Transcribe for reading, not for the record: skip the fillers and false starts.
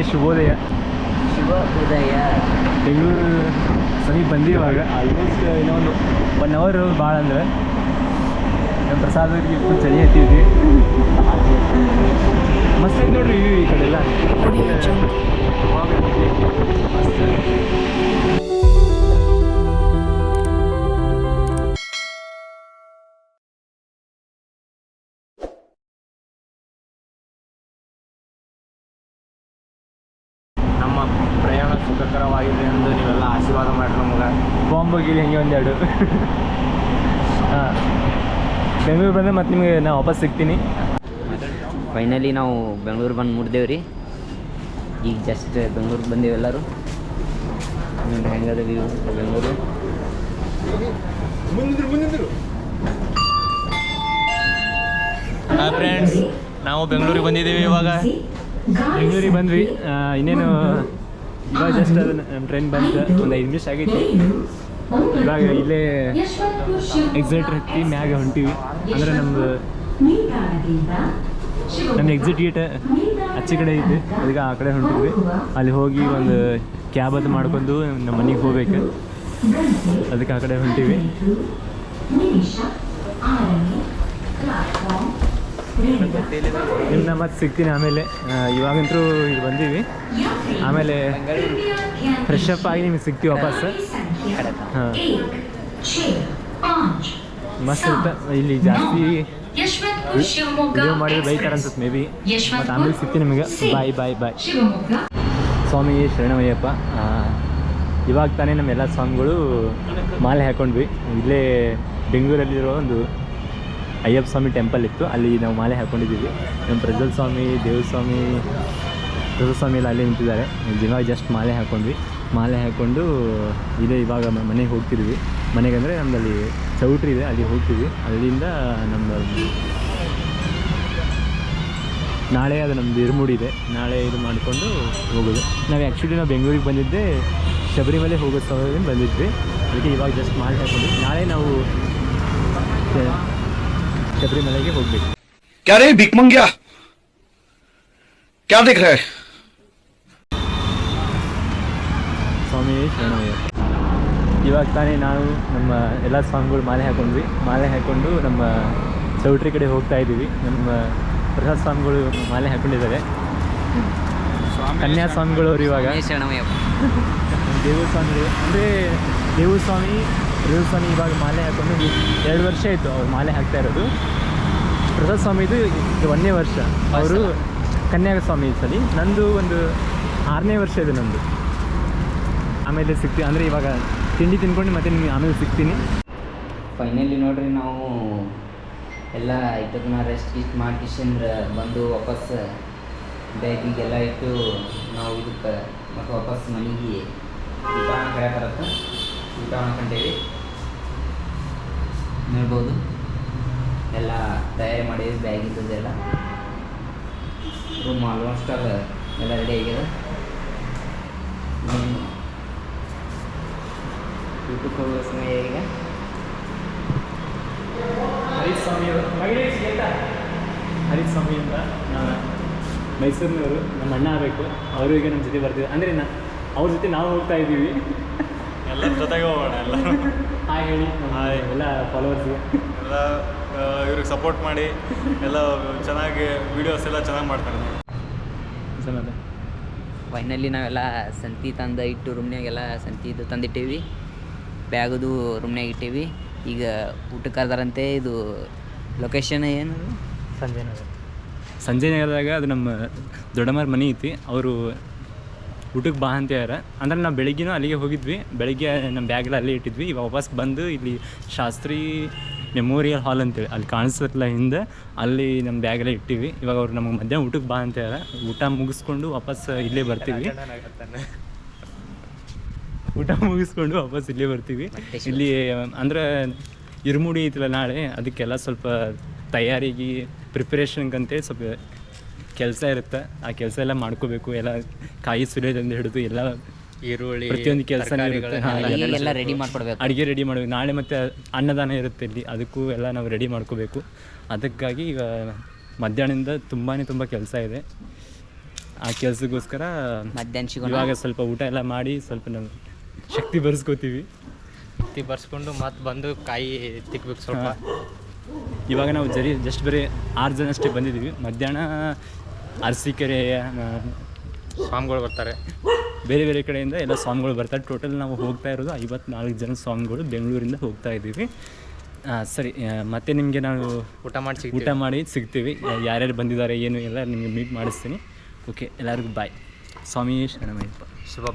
ಶುಭೋದಯ. ಶುಭೋದಯ. ಬೆಂಗಳೂರು ಸಮೀಪ ಬಂದಿವಾಗ ಆಲ್ಮೋಸ್ಟ್ ಇನ್ನೊಂದು 1 ಅವರ್ ಭಾಳ ಅಂದರೆ ನಮ್ಮ ಪ್ರಸಾದವ್ರಿಗೆ ಫುಲ್ ಚಳಿ ಹತ್ತಿದ್ವಿ. ಮಸ್ತ್ ಐತೆ ನೋಡ್ರಿ ಈ ಕಡೆ ಎಲ್ಲ. ನಮ್ಮ ಪ್ರಯಾಣ ಸುಖಕರವಾಗಿದೆ ಎಂದು ನೀವೆಲ್ಲ ಆಶೀರ್ವಾದ ಮಾಡಿರಿ ನಮ್ಗೆ. ಬಾಂಬೋಗಿರಿ ಹೆಂಗೆ ಒಂದೆರಡು. ಹಾಂ, ಬೆಂಗಳೂರು ಬಂದರೆ ಮತ್ತೆ ನಿಮಗೆ ನಾನು ವಾಪಸ್ ಸಿಗ್ತೀನಿ. ಫೈನಲಿ ನಾವು ಬೆಂಗಳೂರು ಬಂದು ಮುಟ್ದೇವು ರೀ. ಈಗ ಜಸ್ಟ್ ಬೆಂಗಳೂರಿಗೆ ಬಂದೇವು ಎಲ್ಲರೂ. ನೋಡ್ರಿ ಹೆಂಗದ ವ್ಯೂ ಬೆಂಗಳೂರು. ಹಾಂ ಫ್ರೆಂಡ್ಸ್, ನಾವು ಬೆಂಗಳೂರಿಗೆ ಬಂದಿದ್ದೀವಿ. ಇವಾಗ ಬೆಂಗಳೂರಿಗೆ ಬಂದ್ವಿ. ಇನ್ನೇನು ಇವಾಗ ಜಸ್ಟ್ ಅದು ನಮ್ಮ ಟ್ರೈನ್ ಬಂತು, ಒಂದು 5 ನಿಮಿಷ ಆಗೈತಿ. ಇವಾಗ ಇಲ್ಲೇ ಎಕ್ಸಿಟ್ ಹತ್ತಿ ಮ್ಯಾಗ ಹೊಂಟೀವಿ. ಅಂದರೆ ನಮ್ಮ ಎಕ್ಸಿಟ್ ಗೇಟ್ ಆಚೆ ಕಡೆ ಐತಿ, ಅದಕ್ಕೆ ಆ ಕಡೆ ಹೊಂಟಿದ್ವಿ. ಅಲ್ಲಿ ಹೋಗಿ ಒಂದು ಕ್ಯಾಬ್ ಅದು ಮಾಡ್ಕೊಂಡು ನಮ್ಮ ಮನೆಗೆ ಹೋಗ್ಬೇಕು, ಅದಕ್ಕೆ ಆ ಕಡೆ ಹೊಂಟೀವಿ. ನಿಮ್ಮನ್ನ ಮತ್ತೆ ಸಿಗ್ತೀನಿ ಆಮೇಲೆ. ಇವಾಗಂತೂ ಇಲ್ಲಿ ಬಂದೀವಿ, ಆಮೇಲೆ ಫ್ರೆಶ್ ಅಪ್ ಆಗಿ ನಿಮಗೆ ಸಿಗ್ತೀವಿ ವಾಪಸ್. ಹಾಂ, ಮಸ್ತ್ ಇರುತ್ತೆ ಇಲ್ಲಿ. ಜಾಸ್ತಿ ವಿಡಿಯೋ ಮಾಡಿದ್ರೆ ಬೈತಾರೆ ಅನ್ಸುತ್ತೆ ಮೇ ಬಿ. ಮತ್ತು ಆಮೇಲೆ ಸಿಗ್ತೀನಿ ನಿಮಗೆ. ಬಾಯ್ ಬಾಯ್ ಬಾಯ್. ಸ್ವಾಮಿ ಶರಣಮಯ್ಯಪ್ಪ. ಇವಾಗ ತಾನೇ ನಮ್ಮೆಲ್ಲ ಸ್ವಾಮಿಗಳು ಮಾಲೆ ಹಾಕ್ಕೊಂಡ್ವಿ. ಇಲ್ಲೇ ಬೆಂಗಳೂರಲ್ಲಿರೋ ಒಂದು ಅಯ್ಯಪ್ಪ ಸ್ವಾಮಿ ಟೆಂಪಲ್ ಇತ್ತು, ಅಲ್ಲಿ ನಾವು ಮಾಲೆ ಹಾಕ್ಕೊಂಡಿದ್ದೀವಿ. ನಮ್ಮ ಪ್ರಜ್ವಲ್ ಸ್ವಾಮಿ, ದೇವಸ್ವಾಮಿ, ಸ್ವಾಮಿ ಎಲ್ಲ ಅಲ್ಲೇ ನಿಂತಿದ್ದಾರೆ. ಇವಾಗ ಜಸ್ಟ್ ಮಾಲೆ ಹಾಕ್ಕೊಂಡ್ವಿ. ಮಾಲೆ ಹಾಕ್ಕೊಂಡು ಇದೇ ಇವಾಗ ಮನೆಗೆ ಹೋಗ್ತಿದ್ವಿ. ಮನೆಗೆ ಅಂದರೆ ನಮ್ಮದಲ್ಲಿ ಚೌಟ್ರಿ ಇದೆ, ಅಲ್ಲಿ ಹೋಗ್ತೀವಿ. ಅಲ್ಲಿಂದ ನಮ್ಮದು ನಾಳೆ ಅದು ನಮ್ಮದು ಇರುಮುಡಿ ಇದೆ, ನಾಳೆ ಇದು ಮಾಡಿಕೊಂಡು ಹೋಗೋದು. ನಾವು ನಾವು ಬೆಂಗಳೂರಿಗೆ ಬಂದಿದ್ದೆ ಶಬರಿಮಲೆ ಹೋಗೋ ಸಮಯದಿಂದ ಬಂದಿದ್ವಿ. ಅದಕ್ಕೆ ಇವಾಗ ಜಸ್ಟ್ ಮಾಲೆ ಹಾಕ್ಕೊಂಡ್ವಿ. ನಾಳೆ ನಾವು ಶಬರಿಮಲೆಗೆ ಹೋಗ್ಬೇಕು. क्या रे भिख मंगिया, क्या देख रहा है? ಸ್ವಾಮಿ ಶರಣಮಯ್ಯಪ್ಪ. ಇವಾಗ ತಾನೇ ನಾವು ನಮ್ಮ ಎಲ್ಲ ಸ್ವಾಮಿಗಳು ಮಾಲೆ ಹಾಕ್ಕೊಂಡ್ವಿ. ಮಾಲೆ ಹಾಕ್ಕೊಂಡು ನಮ್ಮ ಚೌಟ್ರಿ ಕಡೆ ಹೋಗ್ತಾ ಇದ್ದೀವಿ. ನಮ್ಮ ಪ್ರಸಾದ್ ಸ್ವಾಮಿಗಳು ಮಾಲೆ ಹಾಕ್ಕೊಂಡಿದ್ದಾರೆ. ಕನ್ಯಾ ಸ್ವಾಮಿಗಳು ಅವರು ಇವಾಗ ಶರಣಮಯ್ಯಪ್ಪ. ದೇವಸ್ವಾಮಿಗಳು ಅಂದರೆ ದೇವಸ್ವಾಮಿ, ಪ್ರಸಾದ್ ಇವಾಗ ಮಾಲೆ ಹಾಕ್ಕೊಂಡು 2 ವರ್ಷ ಆಯಿತು ಅವ್ರು ಮಾಲೆ ಹಾಕ್ತಾ ಇರೋದು. ಪ್ರಸಾದ್ ಸ್ವಾಮಿದು 1ನೇ ವರ್ಷ, ಅವರು ಕನ್ಯಾಸ್ವಾಮಿ ಸಲಿ. ನಂದು ಒಂದು 6ನೇ ವರ್ಷ ಇದೆ ನಂದು. ಆಮೇಲೆ ಸಿಗ್ತೀನಿ ಅಂದರೆ ಇವಾಗ ತಿಂಡಿ ತಿನ್ಕೊಂಡು ಮತ್ತೆ ನಿಮಗೆ ಆಮೇಲೆ ಸಿಗ್ತೀನಿ. ಫೈನಲಿ ನೋಡ್ರಿ, ನಾವು ಎಲ್ಲ ಇಟ್ಟದನ್ನ ರೆಸ್ಟ್ ಮಾಡ್ಕಿಶಂದ್ರೆ ಬಂದು ವಾಪಸ್ ಬ್ಯಾಗಿಗೆಲ್ಲ ಇಟ್ಟು ನಾವು ಇದಕ್ಕೆ ಮತ್ತು ವಾಪಸ್ ಮನೆಗೆ ಊಟ ಕರೆಯಕ್ಕೆ ಊಟ ಮಾಡ್ಕೊಂಡೇವಿ. ನೋಡ್ಬೋದು ಎಲ್ಲ ತಯಾರಿ ಮಾಡಿದ್ವಿ, ಬ್ಯಾಗಿದ್ದೆಲ್ಲ. ರೂಮ್ ಆಲ್ಮೋಸ್ಟ್ ಎಲ್ಲ ರೆಡಿ ಆಗಿದೆ. ಊಟಕ್ಕೆ ಹೋಗೋ ಸಮಯ ಈಗ. ಹರೀಶ್ ಸ್ವಾಮಿ ಅಂತ ನಾವು ಮೈಸೂರಿನವರು, ನಮ್ಮ ಅಣ್ಣ ಆಗಬೇಕು. ಅವರು ಈಗ ನಮ್ಮ ಜೊತೆ ಬರ್ತಿದ್ದಾರೆ. ಅಂದರೆ ಅವ್ರ ಜೊತೆ ನಾವು ಹೋಗ್ತಾ ಇದ್ದೀವಿ. ಎಲ್ಲ ಜೊತೆಗೆ ಹೋಗೋಣ. ಎಲ್ಲ ಹಾಯ್ ಹೇಳಿ ಹಾಯ್ ಎಲ್ಲ ಫಾಲೋವರ್ಸ್ಗೆ ಎಲ್ಲ ಇವ್ರಿಗೆ ಸಪೋರ್ಟ್ ಮಾಡಿ. ಎಲ್ಲ ಚೆನ್ನಾಗಿ ವೀಡಿಯೋಸ್ ಎಲ್ಲ ಚೆನ್ನಾಗಿ ಮಾಡ್ತಾರೆ. ಚೆನ್ನಾಗಿದೆ. ಫೈನಲಿ ನಾವೆಲ್ಲ ಸಂತಿ ತಂದು ಇಟ್ಟು ರೂಮ್ನಾಗೆಲ್ಲ ಸಂತಿದು ತಂದಿಟ್ಟೇವಿ. ಬ್ಯಾಗದು ರೂಮ್ನಾಗ ಇಟ್ಟೇವಿ. ಈಗ ಊಟಕ್ಕೆ ಕರೆದಾರಂತೆ. ಇದು ಲೊಕೇಶನ್ ಏನು? ಸಂಜಯ್ ನಗರದಾಗ ಅದು ನಮ್ಮ ದೊಡ್ಡಮ್ಮರ ಮನೆ ಐತಿ. ಅವರು ಊಟಕ್ಕೆ ಬಾ ಅಂತ ಹೇಳ್ಯಾರ. ಅಂದ್ರೆ ನಾವು ಬೆಳಿಗ್ಗೆನೂ ಅಲ್ಲಿಗೆ ಹೋಗಿದ್ವಿ. ಬೆಳಿಗ್ಗೆ ನಮ್ಮ ಬ್ಯಾಗೆಲ್ಲ ಅಲ್ಲೇ ಇಟ್ಟಿದ್ವಿ. ಇವಾಗ ವಾಪಸ್ ಬಂದು ಇಲ್ಲಿ ಶಾಸ್ತ್ರಿ ಮೆಮೋರಿಯಲ್ ಹಾಲ್ ಅಂತೇಳಿ ಅಲ್ಲಿ ಕಾಣಿಸ್ತಲ್ಲ ಹಿಂದೆ, ಅಲ್ಲಿ ನಮ್ಮ ಬ್ಯಾಗೆಲ್ಲ ಇಟ್ಟಿವಿ. ಇವಾಗ ಅವ್ರು ನಮಗೆ ಮಧ್ಯಾಹ್ನ ಊಟಕ್ಕೆ ಬಾ ಅಂತ ಹೇಳ್ಯಾರ. ಊಟ ಮುಗಿಸ್ಕೊಂಡು ವಾಪಸ್ ಇಲ್ಲೇ ಬರ್ತೀವಿ. ಊಟ ಮುಗಿಸ್ಕೊಂಡು ವಾಪಸ್ ಇಲ್ಲೇ ಬರ್ತೀವಿ. ಇಲ್ಲಿ ಅಂದ್ರೆ ಇರುಮುಡಿ ಐತಿಲ್ಲ ನಾಳೆ, ಅದಕ್ಕೆಲ್ಲ ಸ್ವಲ್ಪ ತಯಾರಿಗೆ ಪ್ರಿಪ್ರೇಷನ್ಗಂತೇಳಿ ಸ್ವಲ್ಪ ಕೆಲಸ ಇರುತ್ತೆ. ಆ ಕೆಲಸ ಎಲ್ಲ ಮಾಡ್ಕೋಬೇಕು. ಎಲ್ಲ ಕಾಯಿ ಸುಲಿಯೋದಿಂದ ಹಿಡಿದು ಎಲ್ಲ ಈರುಳ್ಳಿ ಪ್ರತಿಯೊಂದು ಕೆಲಸ ಎಲ್ಲ ರೆಡಿ ಮಾಡ್ಕೊಡ್ಬೇಕು. ಅಡುಗೆ ರೆಡಿ ಮಾಡಬೇಕು. ನಾಳೆ ಮತ್ತು ಅನ್ನದಾನ ಇರುತ್ತೆ ಇಲ್ಲಿ, ಅದಕ್ಕೂ ಎಲ್ಲ ನಾವು ರೆಡಿ ಮಾಡ್ಕೋಬೇಕು. ಅದಕ್ಕಾಗಿ ಈಗ ಮಧ್ಯಾಹ್ನದಿಂದ ತುಂಬ ಕೆಲಸ ಇದೆ. ಆ ಕೆಲಸಕ್ಕೋಸ್ಕರ ಮಧ್ಯಾಹ್ನ ಸಿಗೋಣ. ಇವಾಗ ಸ್ವಲ್ಪ ಊಟ ಎಲ್ಲ ಮಾಡಿ ಸ್ವಲ್ಪ ನಾವು ಶಕ್ತಿ ಬರ್ಸ್ಕೋತೀವಿ. ಬರ್ಸ್ಕೊಂಡು ಮತ್ತೆ ಬಂದು ಕಾಯಿ ತಿಕ್ಬೇಕು ಸ್ವಲ್ಪ. ಇವಾಗ ನಾವು ಜಸ್ಟ್ ಬರೀ 6 ಜನ ಅಷ್ಟೇ ಬಂದಿದ್ದೀವಿ. ಮಧ್ಯಾಹ್ನ ಅರಸೀಕೆರೆ ಸ್ವಾಮಿಗಳು ಬರ್ತಾರೆ, ಬೇರೆ ಬೇರೆ ಕಡೆಯಿಂದ ಎಲ್ಲ ಸ್ವಾಮಿಗಳು ಬರ್ತಾರೆ. ಟೋಟಲ್ ನಾವು ಹೋಗ್ತಾ ಇರೋದು 54 ಜನ ಸ್ವಾಮಿಗಳು ಬೆಂಗಳೂರಿಂದ ಹೋಗ್ತಾ ಇದ್ದೀವಿ. ಸರಿ, ಮತ್ತೆ ನಿಮಗೆ ನಾವು ಊಟ ಮಾಡಿ ಸಿಗ್ತೀವಿ. ಯಾರ್ಯಾರು ಬಂದಿದ್ದಾರೆ ಏನು ಎಲ್ಲ ನಿಮಗೆ ಮೀಟ್ ಮಾಡಿಸ್ತೀನಿ. ಓಕೆ, ಎಲ್ಲರಿಗೂ ಬಾಯ್. ಸ್ವಾಮಿ ಶರಣಮಯ್ಯಪ್ಪ. ಶುಭ